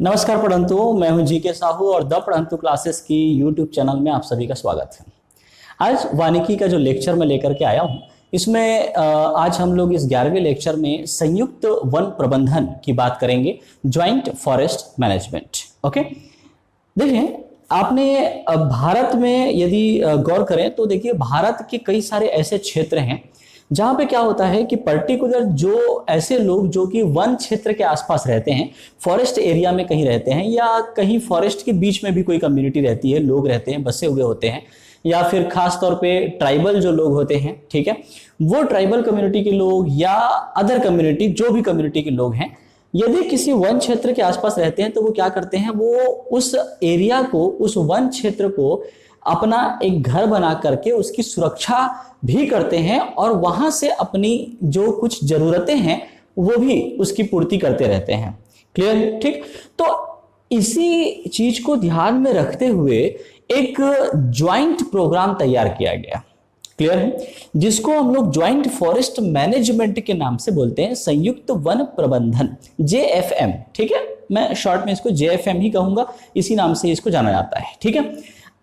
नमस्कार पढ़ंतु, मैं हूं जी के साहू और द पढ़ंतु क्लासेस की यूट्यूब चैनल में आप सभी का स्वागत है। आज वानिकी का जो लेक्चर मैं लेकर के आया हूं, इसमें आज हम लोग इस 11वें लेक्चर में संयुक्त वन प्रबंधन की बात करेंगे, ज्वाइंट फॉरेस्ट मैनेजमेंट। ओके, देखिए आपने भारत में यदि गौर करें तो देखिए भारत के कई सारे ऐसे क्षेत्र हैं जहां पे क्या होता है कि पर्टिकुलर जो ऐसे लोग जो कि वन क्षेत्र के आसपास रहते हैं, फॉरेस्ट एरिया में कहीं रहते हैं या कहीं फॉरेस्ट के बीच में भी कोई कम्युनिटी रहती है, लोग रहते हैं, बसे हुए होते हैं, या फिर खास तौर पे ट्राइबल जो लोग होते हैं, ठीक है, वो ट्राइबल कम्युनिटी के लोग या अदर कम्युनिटी, जो भी कम्युनिटी के लोग हैं, यदि किसी वन क्षेत्र के आसपास रहते हैं तो वो क्या करते हैं, वो उस एरिया को, उस वन क्षेत्र को अपना एक घर बना करके उसकी सुरक्षा भी करते हैं और वहां से अपनी जो कुछ जरूरतें हैं वो भी उसकी पूर्ति करते रहते हैं। क्लियर है? ठीक, तो इसी चीज को ध्यान में रखते हुए एक ज्वाइंट प्रोग्राम तैयार किया गया। क्लियर है? जिसको हम लोग ज्वाइंट फॉरेस्ट मैनेजमेंट के नाम से बोलते हैं, संयुक्त वन प्रबंधन, JFM। ठीक है, मैं शॉर्ट में इसको JFM ही कहूंगा, इसी नाम से इसको जाना जाता है। ठीक है,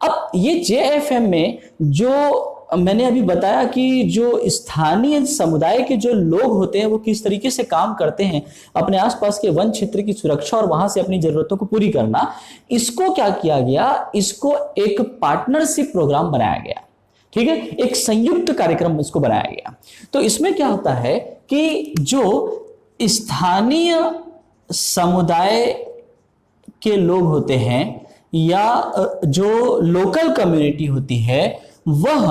अब ये JFM में जो मैंने अभी बताया कि जो स्थानीय समुदाय के जो लोग होते हैं वो किस तरीके से काम करते हैं अपने आसपास के वन क्षेत्र की सुरक्षा और वहां से अपनी जरूरतों को पूरी करना, इसको क्या किया गया, इसको एक पार्टनरशिप प्रोग्राम बनाया गया। ठीक है, एक संयुक्त कार्यक्रम इसको बनाया गया। तो इसमें क्या होता है कि जो स्थानीय समुदाय के लोग होते हैं या जो लोकल कम्युनिटी होती है, वह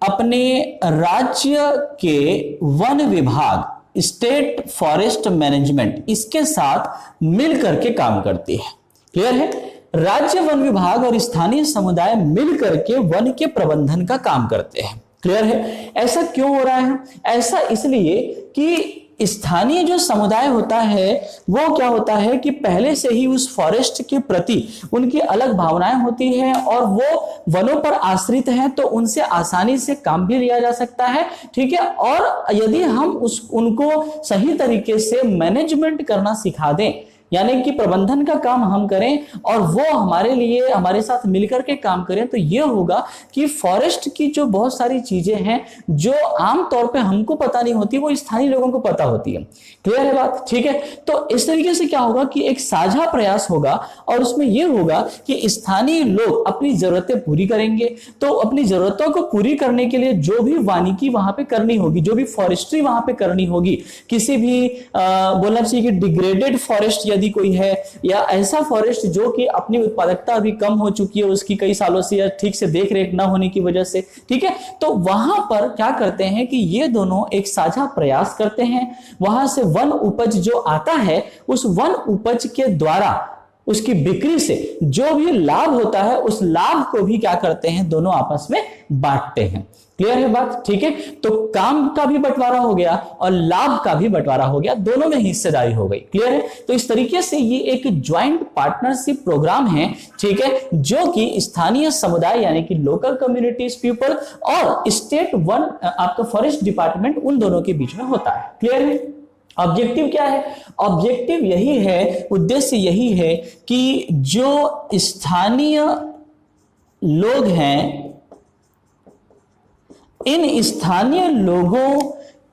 अपने राज्य के वन विभाग, स्टेट फॉरेस्ट मैनेजमेंट, इसके साथ मिल करके काम करती है। क्लियर है? राज्य वन विभाग और स्थानीय समुदाय मिल करके वन के प्रबंधन का काम करते हैं। क्लियर है? ऐसा क्यों हो रहा है? ऐसा इसलिए कि स्थानीय जो समुदाय होता है वो क्या होता है कि पहले से ही उस फॉरेस्ट के प्रति उनकी अलग भावनाएं होती हैं और वो वनों पर आश्रित हैं, तो उनसे आसानी से काम भी लिया जा सकता है। ठीक है, और यदि हम उनको सही तरीके से मैनेजमेंट करना सिखा दें, यानी कि प्रबंधन का काम हम करें और वो हमारे लिए, हमारे साथ मिलकर के काम करें, तो ये होगा कि फॉरेस्ट की जो बहुत सारी चीजें हैं जो आमतौर पे हमको पता नहीं होती, वो स्थानीय लोगों को पता होती है। क्लियर है बात? ठीक है, तो इस तरीके से क्या होगा कि एक साझा प्रयास होगा और उसमें यह होगा कि स्थानीय लोग अपनी जरूरतें पूरी करेंगे। तो अपनी जरूरतों को पूरी करने के लिए जो भी वानिकी वहां पे करनी होगी, जो भी फॉरेस्ट्री वहां पे करनी होगी, किसी भी बोलना चाहिए कि डिग्रेडेड फॉरेस्ट यदि कोई है या ऐसा फॉरेस्ट जो कि अपनी उत्पादकता अभी कम हो चुकी है उसकी कई सालों से या ठीक से देख रेख ना होने की वजह से, ठीक है, तो वहां पर क्या करते हैं कि ये दोनों एक साझा प्रयास करते हैं। वहां से वन उपज जो आता है, उस वन उपज के द्वारा उसकी बिक्री से जो भी लाभ होता है, उस लाभ को भी क्या करते हैं, दोनों आपस में बांटते हैं। क्लियर है बात? ठीक है, तो काम का भी बंटवारा हो गया और लाभ का भी बंटवारा हो गया, दोनों में हिस्सेदारी हो गई। क्लियर है? तो इस तरीके से ये एक ज्वाइंट पार्टनरशिप प्रोग्राम है, ठीक है, जो कि स्थानीय समुदाय यानी कि लोकल कम्युनिटीज पीपल और स्टेट वन आपका फॉरेस्ट डिपार्टमेंट, उन दोनों के बीच में होता है। क्लियर है? ऑब्जेक्टिव क्या है? ऑब्जेक्टिव यही है, उद्देश्य यही है कि जो स्थानीय लोग हैं, इन स्थानीय लोगों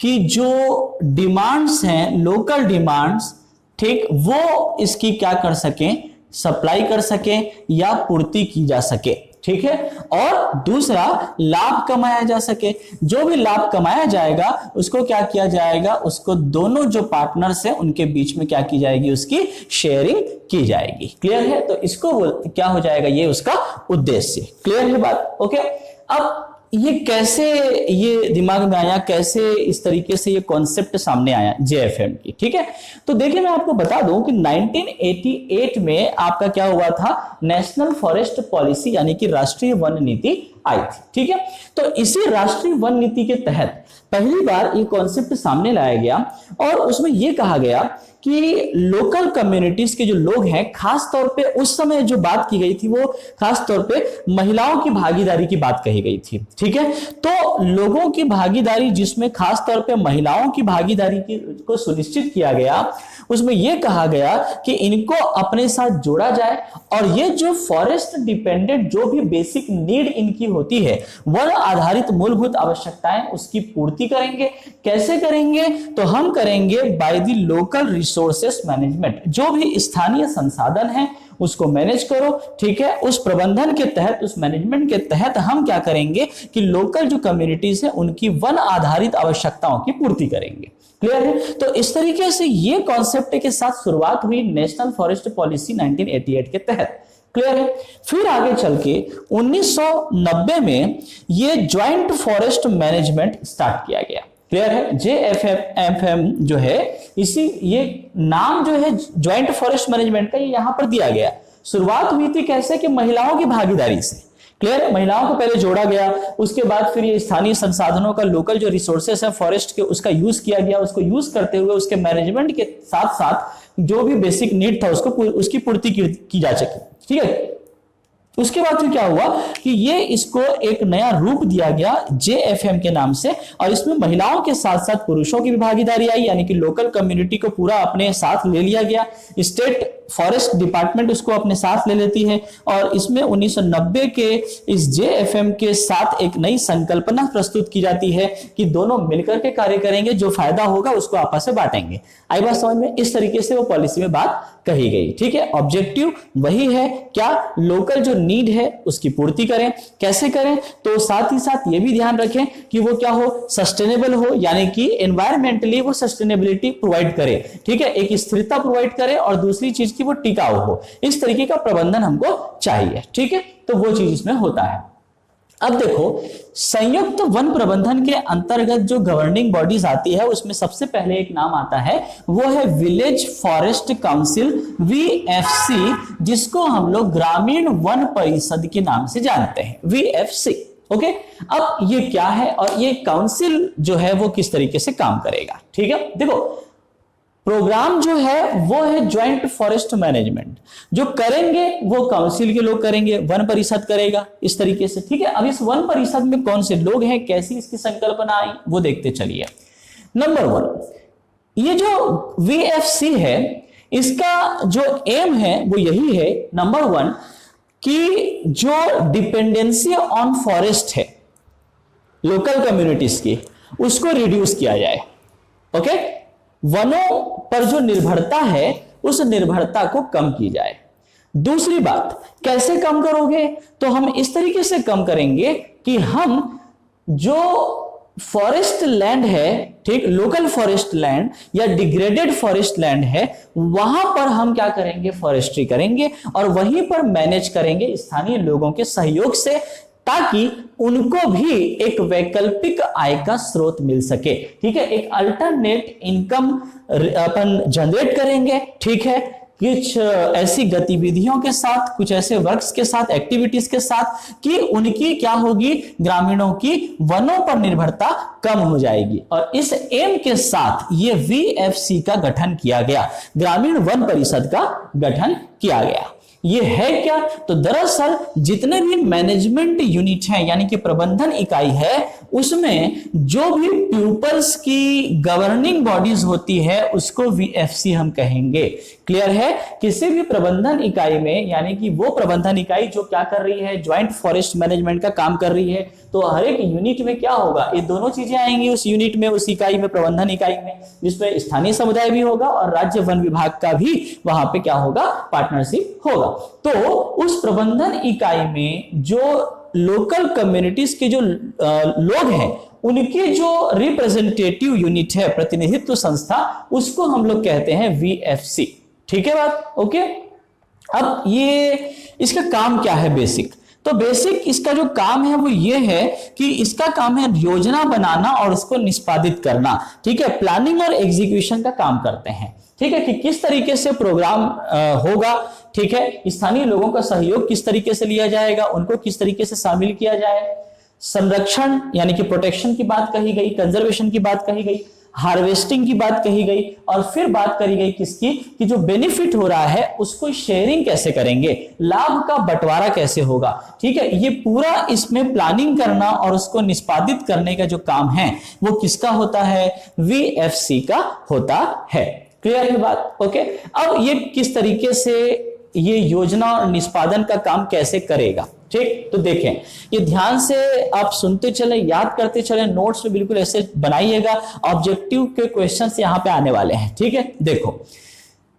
की जो डिमांड्स हैं, लोकल डिमांड्स, ठीक, वो इसकी क्या कर सकें, सप्लाई कर सकें या पूर्ति की जा सके। ठीक है, और दूसरा लाभ कमाया जा सके। जो भी लाभ कमाया जाएगा उसको क्या किया जाएगा, उसको दोनों जो पार्टनर्स हैं उनके बीच में क्या की जाएगी, उसकी शेयरिंग की जाएगी। क्लियर है? तो इसको क्या हो जाएगा, ये उसका उद्देश्य। क्लियर है बात? ओके, अब ये कैसे ये दिमाग में आया, कैसे इस तरीके से ये कॉन्सेप्ट सामने आया JFM की? ठीक है, तो देखिए मैं आपको बता दूं कि 1988 में आपका क्या हुआ था, नेशनल फॉरेस्ट पॉलिसी यानी कि राष्ट्रीय वन नीति आई थी। ठीक है, तो इसी राष्ट्रीय वन नीति के तहत पहली बार ये कॉन्सेप्ट सामने लाया गया और उसमें ये कहा गया कि लोकल कम्युनिटीज के जो लोग हैं, खास तौर पे उस समय जो बात की गई थी वो खास तौर पे महिलाओं की भागीदारी की बात कही गई थी। ठीक है, तो लोगों की भागीदारी, जिसमें खास तौर पे महिलाओं की भागीदारी को सुनिश्चित किया गया, उसमें यह कहा गया कि इनको अपने साथ जोड़ा जाए और ये जो फॉरेस्ट डिपेंडेंट जो भी बेसिक नीड इनकी होती है, वन आधारित मूलभूत आवश्यकताएं, उसकी पूर्ति करेंगे। कैसे करेंगे? तो हम करेंगे by the local resources management. जो भी स्थानीय संसाधन है उसको मैनेज करो। ठीक है, उस प्रबंधन के तहत, उस मैनेजमेंट के तहत हम क्या करेंगे कि लोकल जो कम्युनिटीज है उनकी वन आधारित आवश्यकताओं की पूर्ति करेंगे। क्लियर है? तो इस तरीके से ये कॉन्सेप्ट के साथ शुरुआत हुई नेशनल फॉरेस्ट पॉलिसी 1988 के तहत। क्लियर है? फिर आगे चल के 1990 में ये ज्वाइंट फॉरेस्ट मैनेजमेंट स्टार्ट किया गया। क्लियर है? JFM जो है, इसी ये नाम जो है ज्वाइंट फॉरेस्ट मैनेजमेंट का ये यहां पर दिया गया। शुरुआत हुई थी कैसे? कि महिलाओं की भागीदारी से। क्लियर है? महिलाओं को पहले जोड़ा गया, उसके बाद फिर ये स्थानीय संसाधनों का, लोकल जो रिसोर्सेस है फॉरेस्ट के, उसका यूज किया गया। उसको यूज करते हुए उसके मैनेजमेंट के साथ साथ जो भी बेसिक नीड था उसको, उसकी पूर्ति की जा सके। ठीक है, उसके बाद फिर क्या हुआ कि ये इसको एक नया रूप दिया गया JFM के नाम से, और इसमें महिलाओं के साथ साथ पुरुषों की भी भागीदारी आई, यानी कि लोकल कम्युनिटी को पूरा अपने साथ ले लिया गया। स्टेट फॉरेस्ट डिपार्टमेंट उसको अपने साथ ले लेती है और इसमें 1990 के इस JFM के साथ एक नई संकल्पना प्रस्तुत की जाती है कि दोनों मिलकर के कार्य करेंगे, जो फायदा होगा उसको आपस में बांटेंगे। आई बात समझ में? इस तरीके से वो पॉलिसी में बात कही गई। ठीक है, ऑब्जेक्टिव वही है, क्या? लोकल जो नीड है उसकी पूर्ति करें। कैसे करें? तो साथ ही साथ ये भी ध्यान रखें कि वो क्या हो, सस्टेनेबल हो, यानी कि एनवायरमेंटली वो सस्टेनेबिलिटी प्रोवाइड करे। ठीक है, एक स्थिरता प्रोवाइड करे और दूसरी चीज की वो टिकाऊ हो। इस तरीके का प्रबंधन हमको चाहिए। ठीक है, तो वो चीज इसमें होता है। अब देखो, संयुक्त वन प्रबंधन के अंतर्गत जो गवर्निंग बॉडीज आती है उसमें सबसे पहले एक नाम आता है, वो है विलेज फॉरेस्ट काउंसिल, VFC, जिसको हम लोग ग्रामीण वन परिषद के नाम से जानते हैं, VFC। ओके, अब ये क्या है और ये काउंसिल जो है वो किस तरीके से काम करेगा? ठीक है, देखो, प्रोग्राम जो है वो है ज्वाइंट फॉरेस्ट मैनेजमेंट। जो करेंगे वो काउंसिल के लोग करेंगे, वन परिषद करेगा, इस तरीके से। ठीक है, अब इस वन परिषद में कौन से लोग हैं, कैसी इसकी संकल्पना आई, वो देखते चलिए। नंबर 1, ये जो VFC है इसका जो एम है वो यही है, नंबर 1, कि जो डिपेंडेंसी ऑन फॉरेस्ट है लोकल कम्युनिटीज की, उसको रिड्यूस किया जाए। ओके, वनों पर जो निर्भरता है उस निर्भरता को कम की जाए। दूसरी बात, कैसे कम करोगे? तो हम इस तरीके से कम करेंगे कि हम जो फॉरेस्ट लैंड है, ठीक, लोकल फॉरेस्ट लैंड या डिग्रेडेड फॉरेस्ट लैंड है, वहां पर हम क्या करेंगे, फॉरेस्ट्री करेंगे और वहीं पर मैनेज करेंगे स्थानीय लोगों के सहयोग से, ताकि उनको भी एक वैकल्पिक आय का स्रोत मिल सके। ठीक है, एक अल्टरनेट इनकम अपन जनरेट करेंगे। ठीक है, कुछ ऐसी गतिविधियों के साथ, कुछ ऐसे वर्क्स के साथ, एक्टिविटीज के साथ कि उनकी क्या होगी, ग्रामीणों की वनों पर निर्भरता कम हो जाएगी। और इस एम के साथ ये VFC का गठन किया गया, ग्रामीण वन परिषद का गठन किया गया। ये है क्या? तो दरअसल जितने भी मैनेजमेंट यूनिट हैं, यानी कि प्रबंधन इकाई है, उसमें जो भी पीपल्स की गवर्निंग बॉडीज होती है उसको VFC हम कहेंगे। क्लियर है? किसी भी प्रबंधन इकाई में, यानी कि वो प्रबंधन इकाई जो क्या कर रही है, ज्वाइंट फॉरेस्ट मैनेजमेंट का काम कर रही है, तो हर एक यूनिट में क्या होगा, ये दोनों चीजें आएंगी उस यूनिट में, उस इकाई में, प्रबंधन इकाई में, जिसमें स्थानीय समुदाय भी होगा और राज्य वन विभाग का भी वहां पे क्या होगा, पार्टनरशिप होगा। तो उस प्रबंधन इकाई में जो लोकल कम्युनिटीज के जो लोग हैं, उनके जो रिप्रेजेंटेटिव यूनिट है, प्रतिनिधित्व संस्था, उसको हम लोग कहते हैं VFC। ठीक है बात? ओके, अब ये इसका काम क्या है बेसिक? तो बेसिक इसका जो काम है वो ये है कि इसका काम है योजना बनाना और उसको निष्पादित करना। ठीक है, प्लानिंग और एग्जीक्यूशन का काम करते हैं। ठीक है, कि किस तरीके से प्रोग्राम होगा। ठीक है, स्थानीय लोगों का सहयोग किस तरीके से लिया जाएगा, उनको किस तरीके से शामिल किया जाए, संरक्षण यानी कि प्रोटेक्शन की बात कही गई, कंजर्वेशन की बात कही गई, हार्वेस्टिंग की बात कही गई, और फिर बात करी गई किसकी, कि जो बेनिफिट हो रहा है उसको शेयरिंग कैसे करेंगे, लाभ का बंटवारा कैसे होगा। ठीक है, ये पूरा इसमें प्लानिंग करना और उसको निष्पादित करने का जो काम है वो किसका होता है, वीएफसी का होता है। क्लियर है बात? ओके, अब ये किस तरीके से ये योजना और निष्पादन का काम कैसे करेगा, ठीक, तो देखें, ये ध्यान से आप सुनते चले, याद करते चले, नोट्स में बिल्कुल ऐसे बनाइएगा, ऑब्जेक्टिव के क्वेश्चंस यहां पे आने वाले हैं। ठीक है, देखो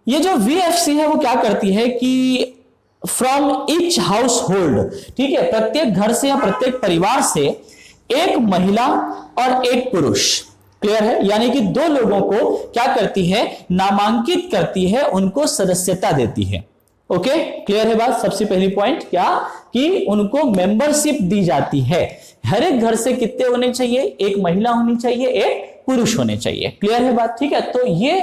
ये जो वीएफसी है वो क्या करती है कि फ्रॉम ईच हाउस होल्ड, ठीक है, प्रत्येक घर से या प्रत्येक परिवार से एक महिला और एक पुरुष, क्लियर है, यानी कि दो लोगों को क्या करती है, नामांकित करती है, उनको सदस्यता देती है। ओके, क्लियर है बात? सबसे पहली पॉइंट क्या, कि उनको मेंबरशिप दी जाती है। हर एक घर से कितने होने चाहिए, एक महिला होनी चाहिए, एक पुरुष होने चाहिए। क्लियर है बात? ठीक है, तो ये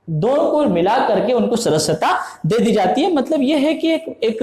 दोनों को मिला करके उनको सदस्यता दे दी जाती है। मतलब ये है कि एक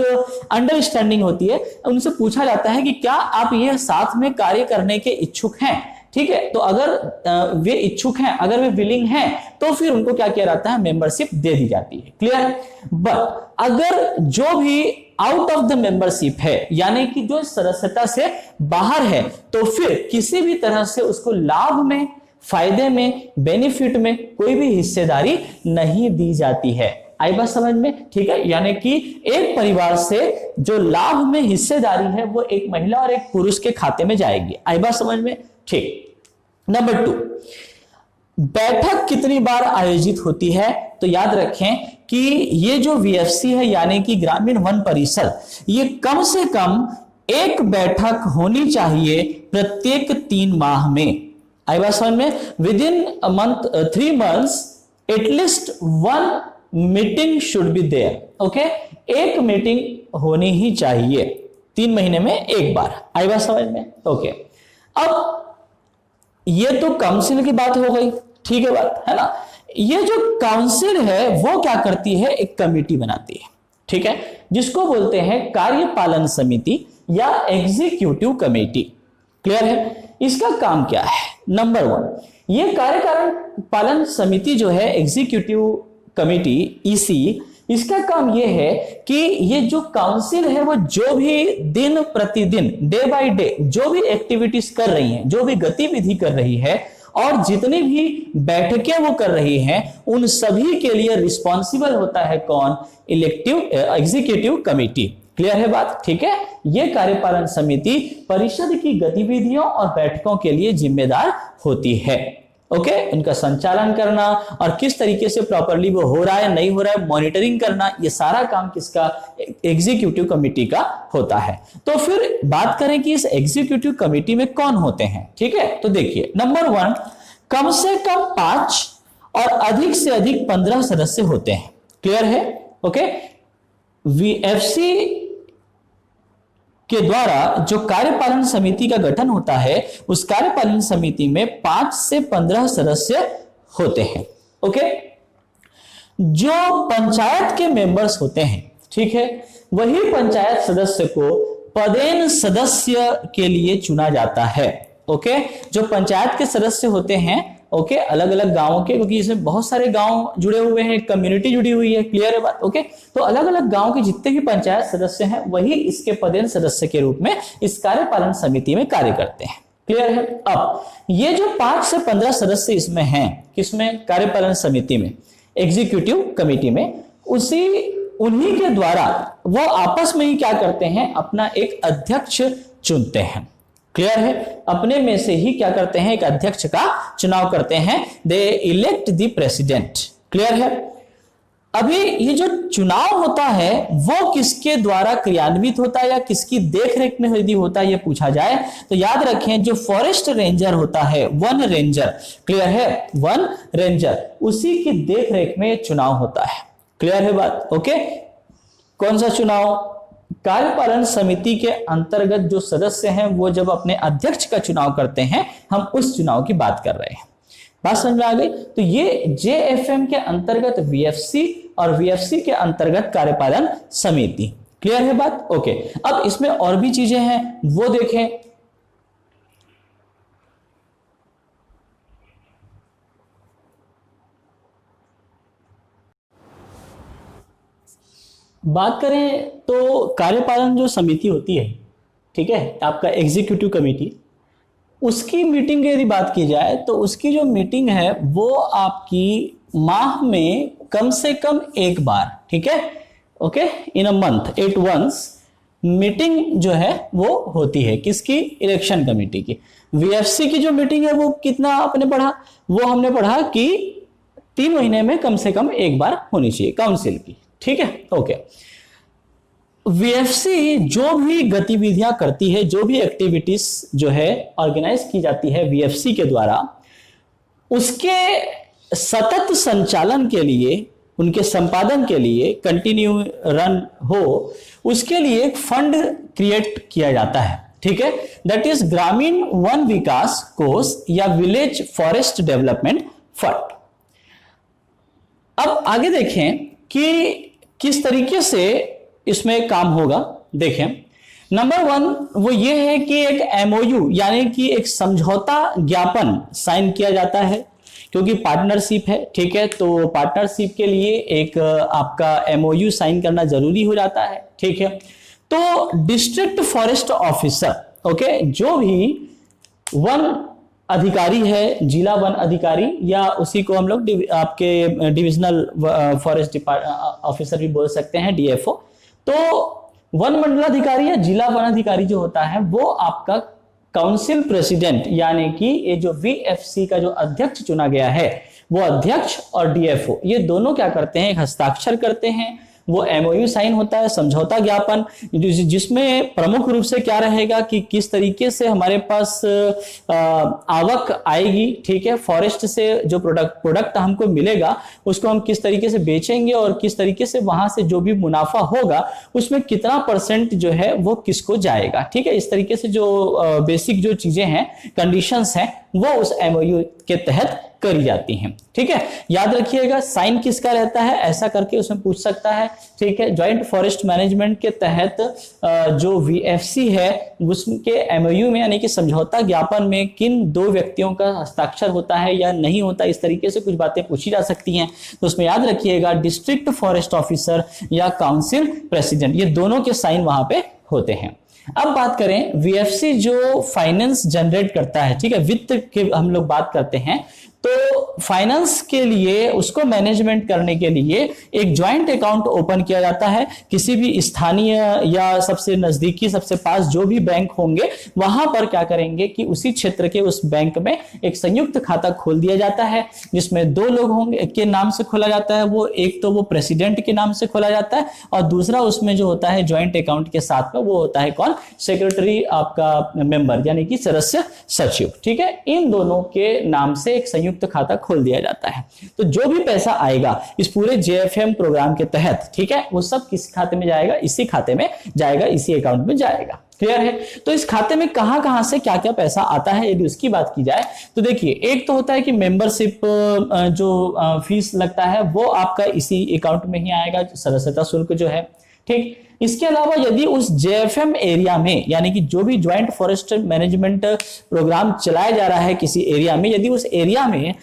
अंडरस्टैंडिंग होती है, उनसे पूछा जाता है कि क्या आप ये साथ में कार्य करने के इच्छुक हैं। ठीक है, तो अगर वे इच्छुक हैं, अगर वे विलिंग हैं, तो फिर उनको क्या किया जाता है, मेंबरशिप दे दी जाती है। क्लियर? बट अगर जो भी आउट ऑफ द मेंबरशिप है, यानी कि जो सदस्यता से बाहर है, तो फिर किसी भी तरह से उसको लाभ में, फायदे में, बेनिफिट में कोई भी हिस्सेदारी नहीं दी जाती है। आई बात समझ में? ठीक है, यानी कि एक परिवार से जो लाभ में हिस्सेदारी है वो एक महिला और एक पुरुष के खाते में जाएगी। आई बात समझ में? ठीक। नंबर 2, बैठक कितनी बार आयोजित होती है, तो याद रखें कि ये जो वीएफसी है यानी कि ग्रामीण वन परिषद, ये कम से कम एक बैठक होनी चाहिए प्रत्येक 3 माह में। आई बात समझ में? Within a month 3 months at least 1 meeting should be there. Okay, एक मीटिंग होनी ही चाहिए 3 महीने में एक बार। आई बात समझ में? ओके, अब ये तो काउंसिल की बात हो गई, ठीक है बात है ना। ये जो काउंसिल है वो क्या करती है, एक कमेटी बनाती है, ठीक है, जिसको बोलते हैं कार्यपालन समिति या एग्जीक्यूटिव कमेटी। क्लियर है? इसका काम क्या है? नंबर 1, ये कार्यपालन समिति जो है, एग्जीक्यूटिव कमेटी ईसी, इसका काम यह है कि ये जो काउंसिल है वो जो भी दिन प्रतिदिन, डे बाय डे जो भी एक्टिविटीज कर रही हैं, जो भी गतिविधि कर रही है और जितनी भी बैठकें वो कर रही हैं, उन सभी के लिए रिस्पॉन्सिबल होता है कौन? Executive committee. क्लियर है बात? ठीक है, ये कार्यपालन समिति परिषद की गतिविधियों और बैठकों के लिए जिम्मेदार होती है। ओके, उनका संचालन करना और किस तरीके से प्रॉपर्ली वो हो रहा है नहीं हो रहा है, मॉनिटरिंग करना, ये सारा काम किसका? एग्जीक्यूटिव कमेटी का होता है। तो फिर बात करें कि इस एग्जीक्यूटिव कमेटी में कौन होते हैं। ठीक है, तो देखिए, नंबर 1, कम से कम 5 और अधिक से अधिक 15 सदस्य होते हैं। क्लियर है? ओके, वीएफसी के द्वारा जो कार्यपालन समिति का गठन होता है, उस कार्यपालन समिति में 5 से 15 सदस्य होते हैं। ओके, जो पंचायत के मेंबर्स होते हैं, ठीक है, वही पंचायत सदस्य को पदेन सदस्य के लिए चुना जाता है। ओके, जो पंचायत के सदस्य होते हैं, ओके, अलग अलग गांवों के, क्योंकि इसमें बहुत सारे गांव जुड़े हुए हैं, कम्युनिटी जुड़ी हुई है। क्लियर है बात? ओके, तो अलग अलग गांव के जितने भी पंचायत सदस्य हैं वही इसके पदेन सदस्य के रूप में इस कार्यपालन समिति में कार्य करते हैं। क्लियर है? अब ये जो 5 से 15 सदस्य इसमें हैं, किसमें? कार्यपालन समिति में, एग्जीक्यूटिव कमेटी में, उन्हीं के द्वारा वो आपस में ही क्या करते हैं, अपना एक अध्यक्ष चुनते हैं। क्लियर है? अपने में से ही क्या करते हैं, एक अध्यक्ष का चुनाव करते हैं। दे इलेक्ट द प्रेसिडेंट। क्लियर है? अभी ये जो चुनाव होता है वो किसके द्वारा क्रियान्वित होता है या किसकी देखरेख में यदि होता है, ये पूछा जाए तो याद रखें, जो फॉरेस्ट रेंजर होता है, वन रेंजर, क्लियर है, वन रेंजर, उसी की देखरेख में चुनाव होता है। क्लियर है बात? ओके, कौन सा चुनाव? कार्यपालन समिति के अंतर्गत जो सदस्य हैं वो जब अपने अध्यक्ष का चुनाव करते हैं, हम उस चुनाव की बात कर रहे हैं। बात समझ में आ गई? तो ये जेएफएम के अंतर्गत वीएफसी और वीएफसी के अंतर्गत कार्यपालन समिति। क्लियर है बात? ओके, अब इसमें और भी चीजें हैं, वो देखें। बात करें तो कार्यपालन जो समिति होती है, ठीक है, आपका एग्जीक्यूटिव कमेटी, उसकी मीटिंग की यदि बात की जाए तो उसकी जो मीटिंग है वो आपकी माह में कम से कम एक बार, ठीक है, okay, in a month at once meeting जो है वो होती है। किसकी? इलेक्शन कमेटी की। वीएफसी की जो मीटिंग है वो कितना आपने पढ़ा? वो हमने पढ़ा कि 3 महीने में कम से कम एक बार होनी चाहिए काउंसिल की, ठीक है, ओके। वीएफसी जो भी गतिविधियां करती है, जो भी एक्टिविटीज जो है ऑर्गेनाइज की जाती है वीएफसी के द्वारा, उसके सतत संचालन के लिए, उनके संपादन के लिए, कंटिन्यू रन हो, उसके लिए एक फंड क्रिएट किया जाता है, ठीक है, दैट इज ग्रामीण वन विकास कोष या विलेज फॉरेस्ट डेवलपमेंट फंड। अब आगे देखें कि किस तरीके से इसमें काम होगा। देखें, नंबर 1 वो ये है कि एक एमओयू यानी कि एक समझौता ज्ञापन साइन किया जाता है, क्योंकि पार्टनरशिप है, ठीक है, तो पार्टनरशिप के लिए एक आपका एमओयू साइन करना जरूरी हो जाता है, ठीक है। तो डिस्ट्रिक्ट फॉरेस्ट ऑफिसर, ओके, जो भी वन अधिकारी है, जिला वन अधिकारी, या उसी को हम लोग आपके डिविजनल फॉरेस्ट ऑफिसर भी बोल सकते हैं, डीएफओ। तो वन मंडलाधिकारी या जिला वन अधिकारी जो होता है वो आपका काउंसिल प्रेसिडेंट, यानी कि ये जो वीएफसी का जो अध्यक्ष चुना गया है, वो अध्यक्ष और डीएफओ ये दोनों क्या करते हैं? हस्ताक्षर करते हैं, वो एमओयू साइन होता है, समझौता ज्ञापन, जिसमें प्रमुख रूप से क्या रहेगा कि किस तरीके से हमारे पास आवक आएगी, ठीक है, फॉरेस्ट से जो प्रोडक्ट हमको मिलेगा उसको हम किस तरीके से बेचेंगे और किस तरीके से वहां से जो भी मुनाफा होगा उसमें कितना % जो है वो किसको जाएगा, ठीक है। इस तरीके से जो बेसिक जो चीजें हैं, कंडीशंस हैं, वो उस एमओयू के तहत करी जाती हैं, ठीक है। याद रखिएगा साइन किसका रहता है, ऐसा करके उसमें पूछ सकता है, ठीक है। जॉइंट फॉरेस्ट मैनेजमेंट के तहत जो वीएफसी है उसके एमओयू में यानी कि समझौता ज्ञापन में किन 2 व्यक्तियों का हस्ताक्षर होता है या नहीं होता, इस तरीके से कुछ बातें पूछी जा सकती हैं। तो उसमें याद रखिएगा डिस्ट्रिक्ट फॉरेस्ट ऑफिसर या काउंसिल प्रेसिडेंट, ये दोनों के साइन वहां पे होते हैं। अब बात करें वीएफसी जो फाइनेंस जनरेट करता है, ठीक है, वित्त के हम लोग बात करते हैं, तो फाइनेंस के लिए, उसको मैनेजमेंट करने के लिए एक ज्वाइंट अकाउंट ओपन किया जाता है। किसी भी स्थानीय या सबसे नजदीकी, सबसे पास जो भी बैंक होंगे वहां पर क्या करेंगे कि उसी क्षेत्र के उस बैंक में एक संयुक्त खाता खोल दिया जाता है, जिसमें 2 लोग होंगे के नाम से खोला जाता है। वो एक तो वो प्रेसिडेंट के नाम से खोला जाता है और दूसरा उसमें जो होता है ज्वाइंट अकाउंट के साथ में वो होता है कौन? सेक्रेटरी, आपका मेंबर यानी कि सदस्य सचिव, ठीक है। इन दोनों के नाम से एक संयुक्त खाता खोल दिया जाता है। तो जो भी पैसा आएगा इस पूरे जेएफएम प्रोग्राम के तहत, ठीक है, वो सब किस खाते में जाएगा? इसी खाते में जाएगा, इसी अकाउंट में जाएगा। क्लियर है? तो इस खाते में कहां से क्या क्या पैसा आता है यदि उसकी बात की जाए तो देखिए, एक तो होता है कि मेंबरशिप जो फीस लगता है वो आपका इसी अकाउंट में ही आएगा, सदस्यता शुल्क जो है, ठीक। इसके अलावा यदि उस जेएफएम एरिया में, यानी कि जो भी ज्वाइंट फॉरेस्ट मैनेजमेंट प्रोग्राम चलाया जा रहा है किसी एरिया में, यदि उस एरिया में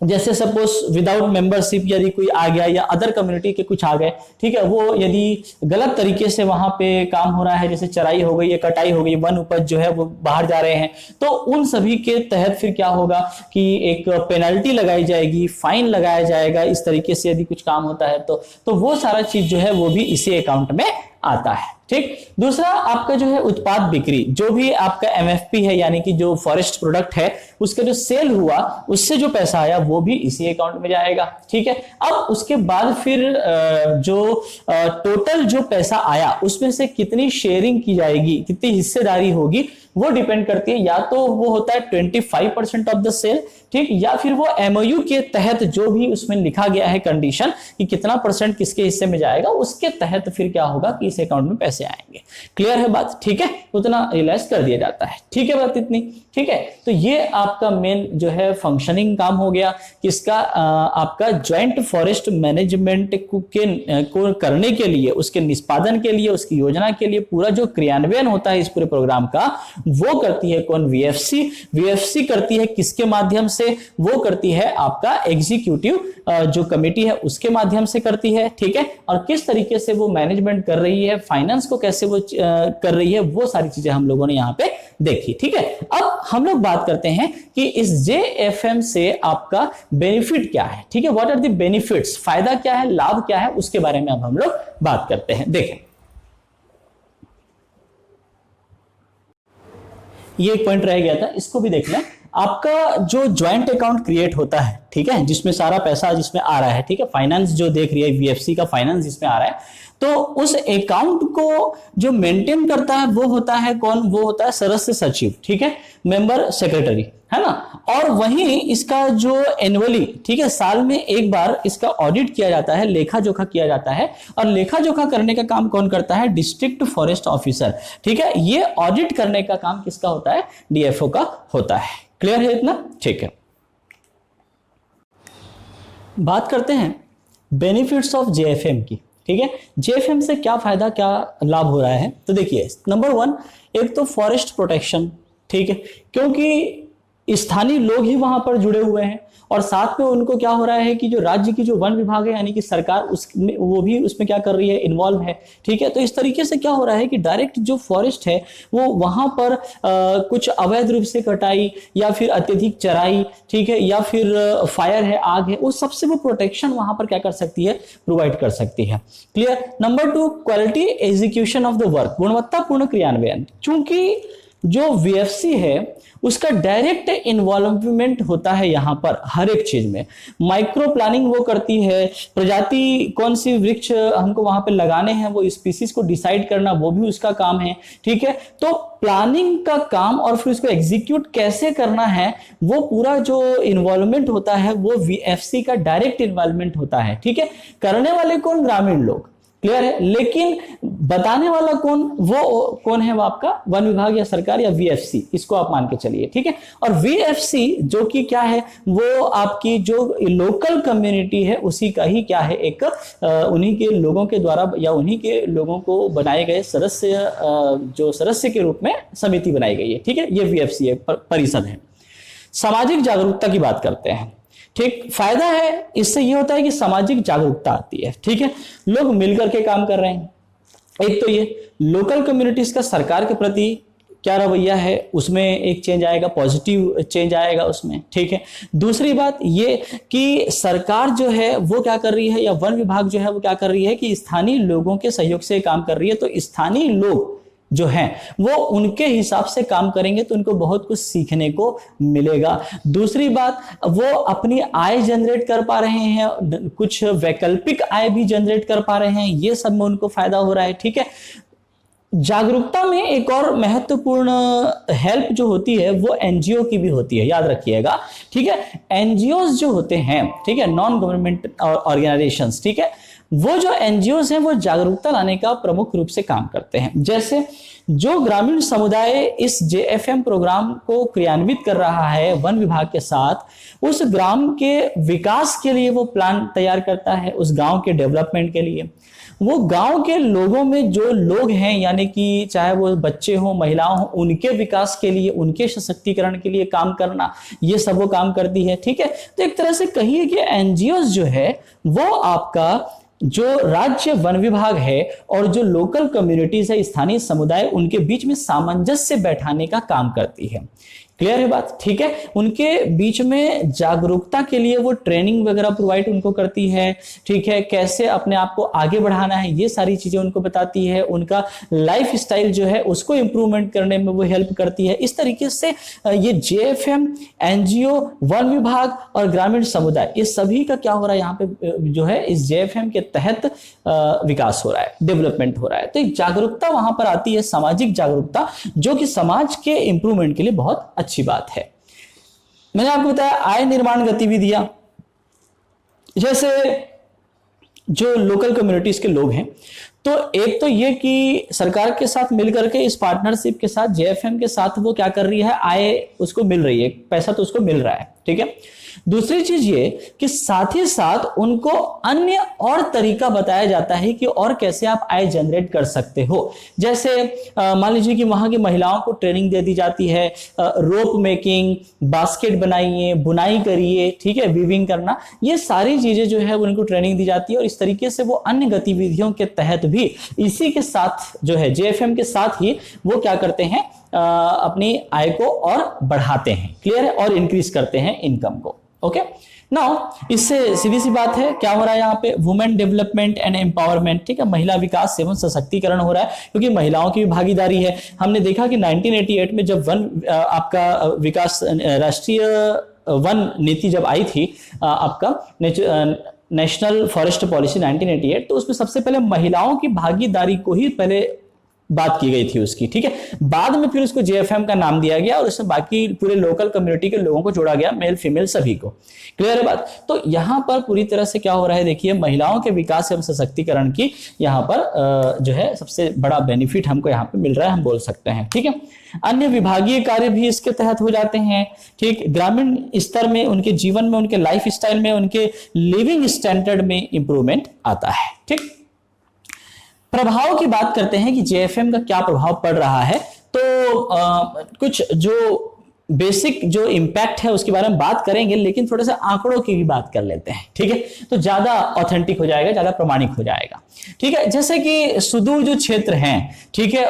जैसे सपोज विदाउट मेंबरशिप यदि कोई आ गया या अदर कम्युनिटी के कुछ आ गए, ठीक है, वो यदि गलत तरीके से वहां पे काम हो रहा है, जैसे चराई हो गई या कटाई हो गई, वन उपज जो है वो बाहर जा रहे हैं, तो उन सभी के तहत फिर क्या होगा कि एक पेनल्टी लगाई जाएगी, फाइन लगाया जाएगा। इस तरीके से यदि कुछ काम होता है तो वो सारा चीज जो है वो भी इसी अकाउंट में आता है, ठीक। दूसरा आपका जो है उत्पाद बिक्री, जो भी आपका एमएफपी है यानी कि जो फॉरेस्ट प्रोडक्ट है उसका जो सेल हुआ उससे जो पैसा आया वो भी इसी अकाउंट में जाएगा, ठीक है। अब उसके बाद फिर जो टोटल जो पैसा आया उसमें से कितनी शेयरिंग की जाएगी, कितनी हिस्सेदारी होगी, वो डिपेंड करती है, या तो वो होता है 25% ऑफ द सेल, ठीक, या फिर वो एमओयू के तहत जो भी उसमें लिखा गया है कंडीशन कि कितना % किसके हिस्से में जाएगा, उसके तहत फिर क्या होगा कि इस अकाउंट में पैसे आएंगे। क्लियर है बात? ठीक है, उतना रियलाइज कर दिया जाता है। ठीक है बात इतनी? ठीक है, तो ये आपका मेन जो है फंक्शनिंग काम हो गया किसका, आपका ज्वाइंट फॉरेस्ट मैनेजमेंट को करने के लिए, उसके निष्पादन के लिए, उसकी योजना के लिए पूरा जो क्रियान्वयन होता है इस पूरे प्रोग्राम का, वो करती है कौन? वीएफसी। वीएफसी करती है किसके माध्यम से? वो करती है आपका एग्जीक्यूटिव जो कमेटी है उसके माध्यम से करती है। ठीक है, और किस तरीके से वो मैनेजमेंट कर रही है, फाइनेंस को कैसे वो कर रही है, वो सारी चीजें हम लोगों ने यहाँ पे देखी। ठीक है, अब हम लोग बात करते हैं कि इस जेएफएम से आपका बेनिफिट क्या है। ठीक है, व्हाट आर द बेनिफिट्स, फायदा क्या है, लाभ क्या है, उसके बारे में अब हम लोग बात करते हैं। देखें, ये एक पॉइंट रह गया था, इसको भी देख लें। आपका जो ज्वाइंट अकाउंट क्रिएट होता है, ठीक है, जिसमें सारा पैसा जिसमें आ रहा है, ठीक है, फाइनेंस जो देख रही है वीएफसी का फाइनेंस जिसमें आ रहा है, तो उस अकाउंट को जो मेंटेन करता है वो होता है कौन? वो होता है सदस्य सचिव। ठीक है, मेंबर सेक्रेटरी, है ना। और वहीं इसका जो एनुअली, ठीक है, साल में एक बार इसका ऑडिट किया जाता है, लेखा जोखा किया जाता है, और लेखा जोखा करने का काम कौन करता है? District forest officer. ठीक है, ये ऑडिट करने का काम किसका होता है? डीएफओ का होता है। क्लियर है इतना? ठीक है, बात करते हैं बेनिफिट्स ऑफ जेएफएम की। ठीक है, जेएफएम से क्या फायदा, क्या लाभ हो रहा है? तो देखिए, नंबर 1, एक तो फॉरेस्ट प्रोटेक्शन। ठीक है, क्योंकि स्थानीय लोग ही वहां पर जुड़े हुए हैं, और साथ में उनको क्या हो रहा है कि जो राज्य की जो वन विभाग है यानी कि सरकार, उसमें वो भी उसमें क्या कर रही है? इन्वॉल्व है। ठीक है, तो इस तरीके से क्या हो रहा है कि डायरेक्ट जो फॉरेस्ट है वो वहां पर कुछ अवैध रूप से कटाई या फिर अत्यधिक चराई, ठीक है, या फिर फायर है, आग है, वो सबसे वो प्रोटेक्शन वहां पर क्या कर सकती है? प्रोवाइड कर सकती है। Clear? Number 2, quality execution of the work, गुणवत्तापूर्ण क्रियान्वयन। चूंकि जो वीएफसी है उसका डायरेक्ट इन्वॉल्वमेंट होता है यहां पर हर एक चीज में। माइक्रो प्लानिंग वो करती है, प्रजाति कौन सी वृक्ष हमको वहां पे लगाने हैं वो स्पीसीज को डिसाइड करना वो भी उसका काम है। ठीक है, तो प्लानिंग का काम और फिर उसको एग्जीक्यूट कैसे करना है वो पूरा जो इन्वॉल्वमेंट होता है वो वीएफसी का डायरेक्ट इन्वॉल्वमेंट होता है। ठीक है, करने वाले कौन? ग्रामीण लोग। क्लियर है, लेकिन बताने वाला कौन? वो कौन है? वो आपका वन विभाग या सरकार या वीएफसी, इसको आप मान के चलिए। ठीक है, और वीएफसी जो कि क्या है? वो आपकी जो लोकल कम्युनिटी है उसी का ही क्या है? एक उन्हीं के लोगों के द्वारा या उन्हीं के लोगों को बनाए गए सदस्य, जो सदस्य के रूप में समिति बनाई गई है। ठीक है, ये वीएफसी है, परिषद है। सामाजिक जागरूकता की बात करते हैं। ठीक, फायदा है इससे ये होता है कि सामाजिक जागरूकता आती है। ठीक है, लोग मिलकर के काम कर रहे हैं। एक तो ये लोकल कम्युनिटीज का सरकार के प्रति क्या रवैया है उसमें एक चेंज आएगा, पॉजिटिव चेंज आएगा उसमें। ठीक है, दूसरी बात ये कि सरकार जो है वो क्या कर रही है, या वन विभाग जो है वो क्या कर रही है कि स्थानीय लोगों के सहयोग से काम कर रही है। तो स्थानीय लोग जो हैं वो उनके हिसाब से काम करेंगे तो उनको बहुत कुछ सीखने को मिलेगा। दूसरी बात, वो अपनी आय जनरेट कर पा रहे हैं, कुछ वैकल्पिक आय भी जनरेट कर पा रहे हैं, ये सब में उनको फायदा हो रहा है। ठीक है, जागरूकता में एक और महत्वपूर्ण हेल्प जो होती है वो एनजीओ की भी होती है, याद रखिएगा। ठीक है, एनजीओज जो होते हैं, ठीक है, नॉन गवर्नमेंट ऑर्गेनाइजेशंस, ठीक है, वो जो एनजीओज हैं वो जागरूकता लाने का प्रमुख रूप से काम करते हैं। जैसे जो ग्रामीण समुदाय इस जेएफएम प्रोग्राम को क्रियान्वित कर रहा है वन विभाग के साथ, उस ग्राम के विकास के लिए वो प्लान तैयार करता है, उस गांव के डेवलपमेंट के लिए। वो गांव के लोगों में जो लोग हैं, यानी कि चाहे वो बच्चे हो, महिलाओं हो, उनके विकास के लिए, उनके सशक्तिकरण के लिए काम करना, ये सब वो काम करती है। ठीक है, तो एक तरह से कहिए कि एनजीओज जो है वो आपका जो राज्य वन विभाग है और जो लोकल कम्युनिटीज है, स्थानीय समुदाय, उनके बीच में सामंजस्य बैठाने का काम करती है। क्लियर है बात? ठीक है, उनके बीच में जागरूकता के लिए वो ट्रेनिंग वगैरह प्रोवाइड उनको करती है। ठीक है, कैसे अपने आप को आगे बढ़ाना है ये सारी चीजें उनको बताती है। उनका लाइफ स्टाइल जो है उसको इंप्रूवमेंट करने में वो हेल्प करती है। इस तरीके से ये जेएफएम, एनजीओ, वन विभाग और ग्रामीण समुदाय, ये सभी का क्या हो रहा है यहाँ पे जो है इस जेएफएम के तहत विकास हो रहा है, डेवलपमेंट हो रहा है। तो एक जागरूकता वहां पर आती है, सामाजिक जागरूकता, जो कि समाज के इंप्रूवमेंट के लिए बहुत अच्छी बात है। मैंने आपको बताया आय निर्माण गतिविधियां, जैसे जो लोकल कम्युनिटीज के लोग हैं तो एक तो ये कि सरकार के साथ मिलकर के इस पार्टनरशिप के साथ जेएफएम के साथ वो क्या कर रही है, आय उसको मिल रही है, पैसा तो उसको मिल रहा है, ठीक है। दूसरी चीज ये कि साथ ही साथ उनको अन्य और तरीका बताया जाता है कि और कैसे आप आय जनरेट कर सकते हो। जैसे मान लीजिए कि वहां की महिलाओं को ट्रेनिंग दे दी जाती है, रोप मेकिंग, बास्केट बनाइए, बुनाई करिए, ठीक है, वीविंग करना, ये सारी चीजें जो है उनको ट्रेनिंग दी जाती है। और इस तरीके से वो अन्य गतिविधियों के तहत भी इसी के साथ जो है जेएफएम के साथ ही वो क्या करते हैं, अपनी आय को और बढ़ाते हैं, क्लियर है, और इंक्रीज करते हैं इनकम को। ओके, नाउ इससे सीधी सी बात है क्या हो रहा है यहाँ पे, वुमेन डेवलपमेंट एंड एम्पावरमेंट, ठीक है, महिला विकास एवं सशक्तिकरण हो रहा है, क्योंकि महिलाओं की भी भागीदारी है। हमने देखा कि 1988 में जब आपका विकास राष्ट्रीय वन नीति जब आई थी, आपका नेशनल फॉरेस्ट पॉलिसी 1988, तो उसमें सबसे पहले महिलाओं की भागीदारी को ही पहले बात की गई थी उसकी, ठीक है। बाद में फिर उसको जेएफएम का नाम दिया गया और उसमें बाकी पूरे लोकल कम्युनिटी के लोगों को जोड़ा गया, मेल फीमेल सभी को, क्लियर है बात। तो यहां पर पूरी तरह से क्या हो रहा है, देखिए महिलाओं के विकास एवं सशक्तिकरण की यहां पर जो है सबसे बड़ा बेनिफिट हमको यहां पे मिल रहा है, हम बोल सकते हैं, ठीक है। अन्य विभागीय कार्य भी इसके तहत हो जाते हैं, ठीक, ग्रामीण स्तर में उनके जीवन में, उनके लाइफ स्टाइल में, उनके लिविंग स्टैंडर्ड में इंप्रूवमेंट आता है, ठीक। प्रभाव की बात करते हैं कि जेएफएम का क्या प्रभाव पड़ रहा है, तो कुछ जो बेसिक जो इम्पैक्ट है उसके बारे में बात करेंगे, लेकिन थोड़े से आंकड़ों की भी बात कर लेते हैं, ठीक है, तो ज्यादा ऑथेंटिक हो जाएगा, ज्यादा प्रमाणिक हो जाएगा, ठीक है। जैसे कि सुदूर जो क्षेत्र हैं, ठीक है,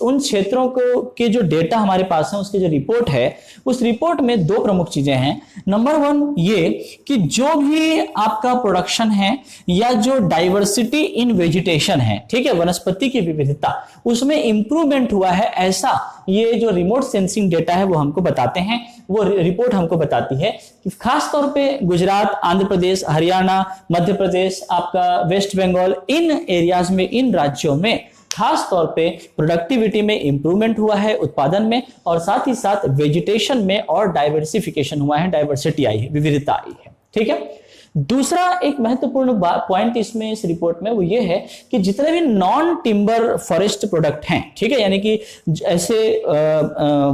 उन क्षेत्रों को के जो डेटा हमारे पास है, उसकी जो रिपोर्ट है, उस रिपोर्ट में दो प्रमुख चीजें हैं। नंबर वन ये कि जो भी आपका प्रोडक्शन है या जो डाइवर्सिटी इन वेजिटेशन है, ठीक है, वनस्पति की विविधता, उसमें इंप्रूवमेंट हुआ है, ऐसा ये जो रिमोट सेंसिंग डेटा है वो हमको बताते हैं। वो रिपोर्ट हमको बताती है कि खास तौर पे गुजरात, आंध्र प्रदेश, हरियाणा, मध्य प्रदेश, आपका वेस्ट बंगाल, इन एरियाज में, इन राज्यों में खास तौर पे प्रोडक्टिविटी में इंप्रूवमेंट हुआ है, उत्पादन में, और साथ ही साथ वेजिटेशन में और डाइवर्सिफिकेशन हुआ है, डाइवर्सिटी आई है, विविधता आई है, ठीक है। दूसरा एक महत्वपूर्ण पॉइंट इसमें इस रिपोर्ट में वो ये है कि जितने भी नॉन टिम्बर फॉरेस्ट प्रोडक्ट हैं, ठीक है, यानी कि ऐसे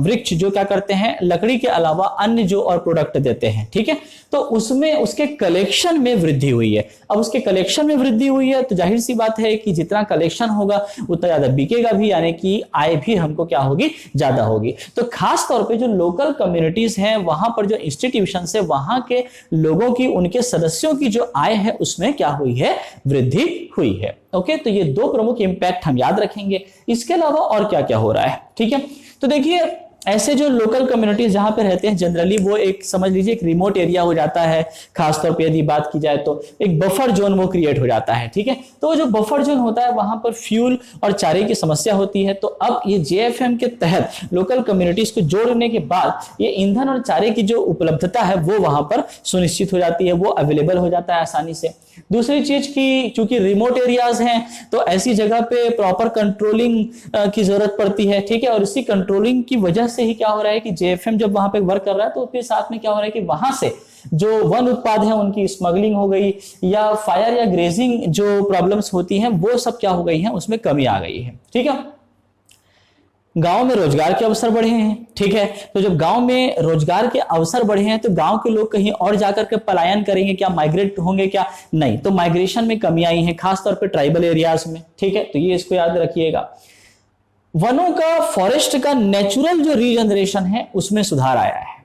वृक्ष जो क्या करते हैं, लकड़ी के अलावा अन्य जो और प्रोडक्ट देते हैं, ठीक है, तो उसमें उसके कलेक्शन में वृद्धि हुई है। अब उसके कलेक्शन में वृद्धि हुई है तो जाहिर सी बात है कि जितना कलेक्शन होगा उतना ज्यादा बिकेगा भी, यानी कि आय भी हमको क्या होगी, ज्यादा होगी। तो खास तौर पे जो लोकल कम्युनिटीज हैं, वहां पर जो इंस्टीट्यूशन है, वहां के लोगों की, उनके सदस्यों की जो आय है उसमें क्या हुई है, वृद्धि हुई है। ओके, तो ये दो प्रमुख इंपैक्ट हम याद रखेंगे। इसके अलावा और क्या क्या हो रहा है, ठीक है, तो देखिए ऐसे जो लोकल कम्युनिटीज जहां पे रहते हैं, जनरली वो एक समझ लीजिए एक रिमोट एरिया हो जाता है। खासतौर पे यदि बात की जाए तो एक बफर जोन वो क्रिएट हो जाता है, ठीक है। तो जो बफर जोन होता है वहां पर फ्यूल और चारे की समस्या होती है। तो अब ये जेएफएम के तहत लोकल कम्युनिटीज को जोड़ने के बाद ये ईंधन और चारे की जो उपलब्धता है वो वहां पर सुनिश्चित हो जाती है, वो अवेलेबल हो जाता है आसानी से। दूसरी चीज की चूंकि रिमोट एरियाज हैं तो ऐसी जगह पे प्रॉपर कंट्रोलिंग की जरूरत पड़ती है, ठीक है, और इसी कंट्रोलिंग की वजह से ही क्या हो रहा है कि जेएफएम जब वहां पे वर्क कर रहा है तो फिर साथ में क्या हो रहा है कि वहां से जो वन उत्पाद है उनकी स्मगलिंग हो गई, या फायर या ग्रेजिंग जो प्रॉब्लम्स होती हैं वो सब क्या हो गई हैं, उसमें कमी आ गई है, ठीक है। गांव में रोजगार के अवसर बढ़े हैं, ठीक है, तो जब गांव में रोजगार के अवसर बढ़े हैं तो गांव के लोग कहीं और जाकर के पलायन करेंगे क्या, माइग्रेट होंगे क्या, नहीं, तो माइग्रेशन में कमी आई है खासतौर पे ट्राइबल एरियाज में, ठीक है, तो ये इसको याद रखिएगा। वनों का, फॉरेस्ट का नेचुरल जो रीजनरेशन है उसमें सुधार आया है,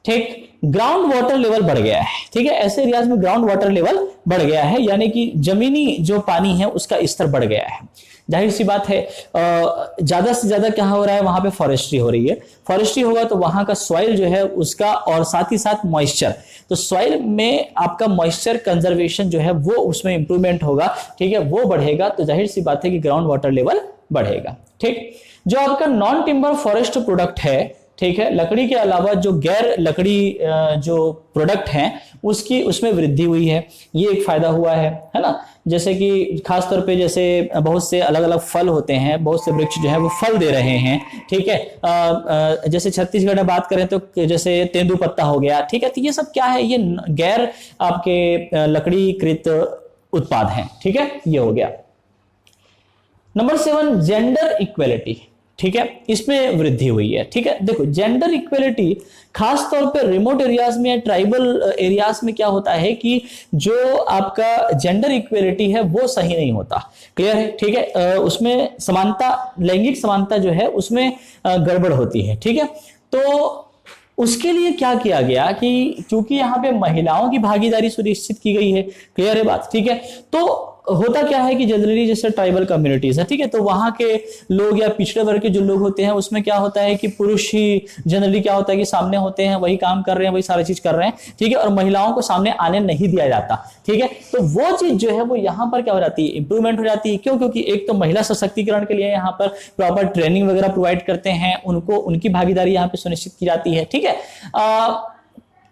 ठीक, ग्राउंड वाटर लेवल बढ़ गया है, ठीक है, ऐसे एरियाज में ग्राउंड वाटर लेवल बढ़ गया है, यानी कि जमीनी जो पानी है उसका स्तर बढ़ गया है। जाहिर सी बात है ज्यादा से ज्यादा क्या हो रहा है, वहां पे फॉरेस्ट्री हो रही है। फॉरेस्ट्री होगा तो वहां का सॉइल जो है उसका, और साथ ही साथ मॉइस्चर, तो सॉइल में आपका मॉइस्चर कंजर्वेशन जो है वो उसमें इंप्रूवमेंट होगा, ठीक है, वो बढ़ेगा, तो जाहिर सी बात है कि ग्राउंड वाटर लेवल बढ़ेगा, ठीक। जो आपका नॉन टिम्बर फॉरेस्ट प्रोडक्ट है, ठीक है, लकड़ी के अलावा जो गैर लकड़ी जो प्रोडक्ट हैं उसकी, उसमें वृद्धि हुई है, ये एक फायदा हुआ है ना। जैसे कि खास तौर पे जैसे बहुत से अलग अलग फल होते हैं, बहुत से वृक्ष जो है वो फल दे रहे हैं, ठीक है, जैसे छत्तीसगढ़ में बात करें तो जैसे तेंदुपत्ता हो गया, ठीक है, तो ये सब क्या है, ये गैर आपके लकड़ीकृत उत्पाद हैं, ठीक है, ये हो गया। नंबर 7 जेंडर इक्वेलिटी, ठीक है, इसमें वृद्धि हुई है। ठीक है, देखो जेंडर इक्वेलिटी खास तौर पर रिमोट एरियाज में या ट्राइबल एरियाज में क्या होता है कि जो आपका जेंडर इक्वेलिटी है वो सही नहीं होता। क्लियर है? ठीक है, उसमें समानता, लैंगिक समानता जो है उसमें गड़बड़ होती है। ठीक है, तो उसके लिए क्या किया गया कि क्योंकि यहाँ पे महिलाओं की भागीदारी सुनिश्चित की गई है। क्लियर है बात? ठीक है, तो होता क्या है कि जनरली जैसे ट्राइबल कम्युनिटीज है, ठीक है, तो वहां के लोग या पिछड़े वर्ग के जो लोग होते हैं उसमें क्या होता है कि पुरुष ही जनरली क्या होता है कि सामने होते हैं, वही काम कर रहे हैं, वही सारी चीज कर रहे हैं। ठीक है, और महिलाओं को सामने आने नहीं दिया जाता। ठीक है, तो वो चीज जो है वो यहाँ पर क्या हो जाती है, इंप्रूवमेंट हो जाती है। क्यों? क्योंकि एक तो महिला सशक्तिकरण के लिए यहाँ पर प्रॉपर ट्रेनिंग वगैरह प्रोवाइड करते हैं, उनको उनकी भागीदारी यहाँ पे सुनिश्चित की जाती है। ठीक है,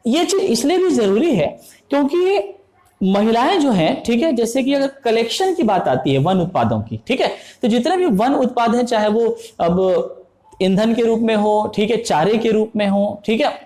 ये चीज इसलिए भी जरूरी है क्योंकि महिलाएं जो हैं, ठीक है, जैसे कि अगर कलेक्शन की बात आती है वन उत्पादों की, ठीक है, तो जितने भी वन उत्पाद हैं, चाहे वो अब ईंधन के रूप में हो, ठीक है, चारे के रूप में हो, ठीक है,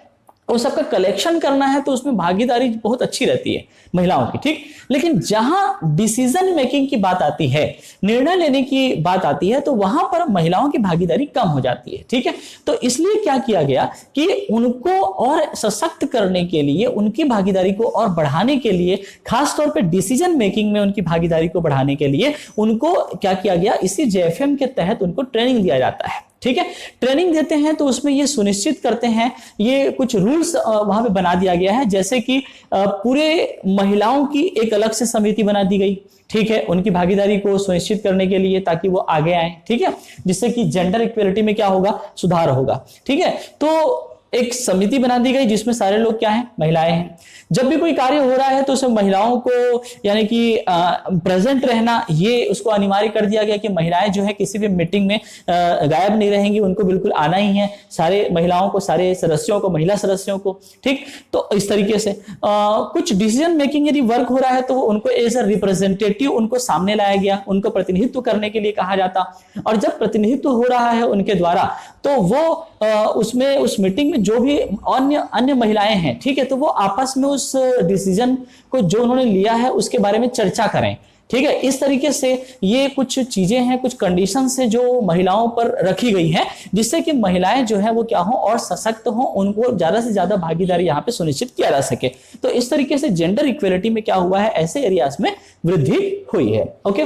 वो सबका कलेक्शन करना है तो उसमें भागीदारी बहुत अच्छी रहती है महिलाओं की। ठीक, लेकिन जहां डिसीजन मेकिंग की बात आती है, निर्णय लेने की बात आती है, तो वहां पर महिलाओं की भागीदारी कम हो जाती है। ठीक है, तो इसलिए क्या किया गया कि उनको और सशक्त करने के लिए, उनकी भागीदारी को और बढ़ाने के लिए, खासतौर पर डिसीजन मेकिंग में उनकी भागीदारी को बढ़ाने के लिए उनको क्या किया गया, इसी जेएफएम के तहत उनको ट्रेनिंग दिया जाता है। ठीक है, ट्रेनिंग देते हैं तो उसमें ये सुनिश्चित करते हैं, ये कुछ रूल्स वहां पे बना दिया गया है, जैसे कि पूरे महिलाओं की एक अलग से समिति बना दी गई। ठीक है, उनकी भागीदारी को सुनिश्चित करने के लिए, ताकि वो आगे आए। ठीक है, जिससे कि जेंडर इक्वलिटी में क्या होगा, सुधार होगा। ठीक है, तो एक समिति बना दी गई जिसमें सारे लोग क्या हैं, महिलाएं हैं। जब भी कोई कार्य हो रहा है तो उसमें महिलाओं को यानी कि प्रेजेंट रहना, ये उसको अनिवार्य कर दिया गया कि महिलाएं जो है किसी भी मीटिंग में गायब नहीं रहेंगी, उनको बिल्कुल आना ही है, सारे महिलाओं को, सारे सदस्यों को, महिला सदस्यों को। ठीक, तो इस तरीके से कुछ डिसीजन मेकिंग यदि वर्क हो रहा है तो उनको एज ए रिप्रेजेंटेटिव उनको सामने लाया गया, उनको प्रतिनिधित्व करने के लिए कहा जाता। और जब प्रतिनिधित्व हो रहा है उनके द्वारा, तो वो उसमें उस मीटिंग में जो भी अन्य महिलाएं हैं, ठीक है, तो वो आपस में उस डिसीजन को जो उन्होंने लिया है उसके बारे में चर्चा करें। ठीक है, इस तरीके से ये कुछ चीजें हैं, कुछ कंडीशंस हैं जो महिलाओं पर रखी गई हैं, जिससे कि महिलाएं जो है वो क्या हो और सशक्त हो, उनको ज्यादा से ज्यादा भागीदारी यहाँ पे सुनिश्चित किया जा सके। तो इस तरीके से जेंडर इक्वेलिटी में क्या हुआ है, ऐसे एरियाज में वृद्धि हुई है। ओके,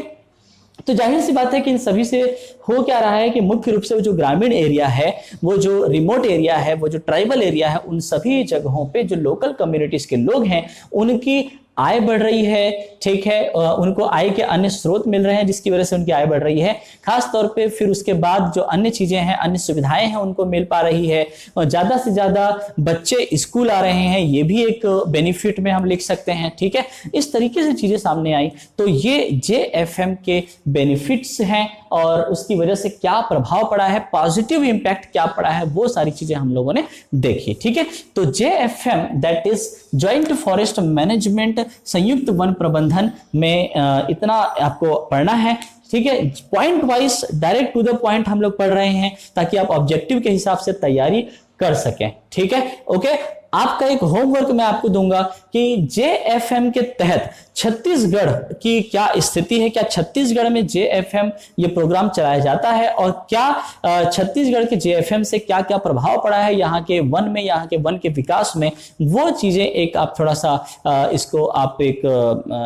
तो जाहिर सी बात है कि इन सभी से हो क्या रहा है कि मुख्य रूप से वो जो ग्रामीण एरिया है, वो जो रिमोट एरिया है, वो जो ट्राइबल एरिया है, उन सभी जगहों पे जो लोकल कम्युनिटीज के लोग हैं उनकी आय बढ़ रही है। ठीक है, उनको आय के अन्य स्रोत मिल रहे हैं जिसकी वजह से उनकी आय बढ़ रही है। खास तौर पे फिर उसके बाद जो अन्य चीजें हैं, अन्य सुविधाएं हैं, उनको मिल पा रही है। और ज्यादा से ज्यादा बच्चे स्कूल आ रहे हैं, ये भी एक बेनिफिट में हम लिख सकते हैं। ठीक है, इस तरीके से चीजें सामने आई। तो ये जेएफएम के बेनिफिट्स हैं और उसकी वजह से क्या प्रभाव पड़ा है, पॉजिटिव इंपैक्ट क्या पड़ा है, वो सारी चीजें हम लोगों ने देखी। ठीक है, तो JFM that is joint forest management, संयुक्त वन प्रबंधन में इतना आपको पढ़ना है। ठीक है, point wise direct to the point हम लोग पढ़ रहे हैं ताकि आप ऑब्जेक्टिव के हिसाब से तैयारी कर सकें। ठीक है, ओके, आपका एक होमवर्क मैं आपको दूंगा कि जेएफएम के तहत छत्तीसगढ़ की क्या स्थिति है, क्या छत्तीसगढ़ में जेएफएम ये प्रोग्राम चलाया जाता है और क्या छत्तीसगढ़ के जेएफएम से क्या क्या प्रभाव पड़ा है यहाँ के वन में, यहाँ के वन के विकास में, वो चीजें एक आप थोड़ा सा इसको आप एक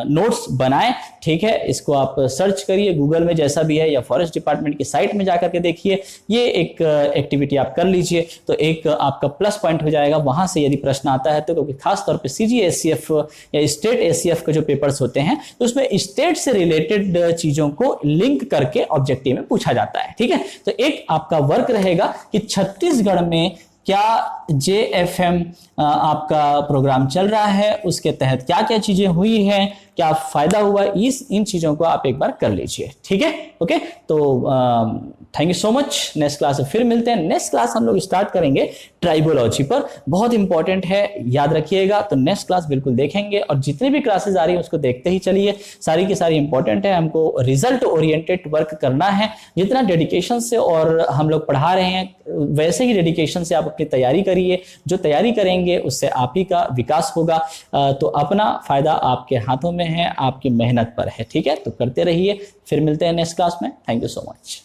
नोट्स बनाएं। ठीक है, इसको आप सर्च करिए गूगल में जैसा भी है, या फॉरेस्ट डिपार्टमेंट की साइट में जाकर के देखिए, ये एक एक्टिविटी आप कर लीजिए तो एक आपका प्लस पॉइंट हो जाएगा। वहां से यदि प्रश्न आता है तो, क्योंकि खास तौर पे सीजीएससीएफ या स्टेट एसीएफ के जो पेपर्स होते हैं तो उसमें स्टेट से रिलेटेड चीजों को लिंक करके ऑब्जेक्टिव में पूछा जाता है। ठीक है, तो एक आपका वर्क रहेगा कि छत्तीसगढ़ में क्या जेएफएम आपका प्रोग्राम चल रहा है, उसके तहत क्या क्या चीजें हुई हैं, क्या फायदा हुआ, इन चीजों को आप एक बार कर लीजिए। ठीक है, ओके, तो thank you so much. Next class में फिर मिलते हैं। नेक्स्ट क्लास हम लोग स्टार्ट करेंगे ट्राइबोलॉजी पर, बहुत इंपॉर्टेंट है, याद रखिएगा। तो नेक्स्ट क्लास बिल्कुल देखेंगे और जितनी भी क्लासेस आ रही है उसको देखते ही चलिए, सारी की सारी इंपॉर्टेंट है। हमको रिजल्ट ओरिएंटेड वर्क करना है, जितना डेडिकेशन से और हम लोग पढ़ा रहे हैं वैसे ही डेडिकेशन से आप अपनी तैयारी करिए। जो तैयारी करेंगे उससे आप ही का विकास होगा। तो अपना फायदा आपके हाथों में है, आपकी मेहनत पर है। ठीक है, तो करते रहिए। फिर मिलते हैं नेक्स्ट क्लास में। Thank you so much.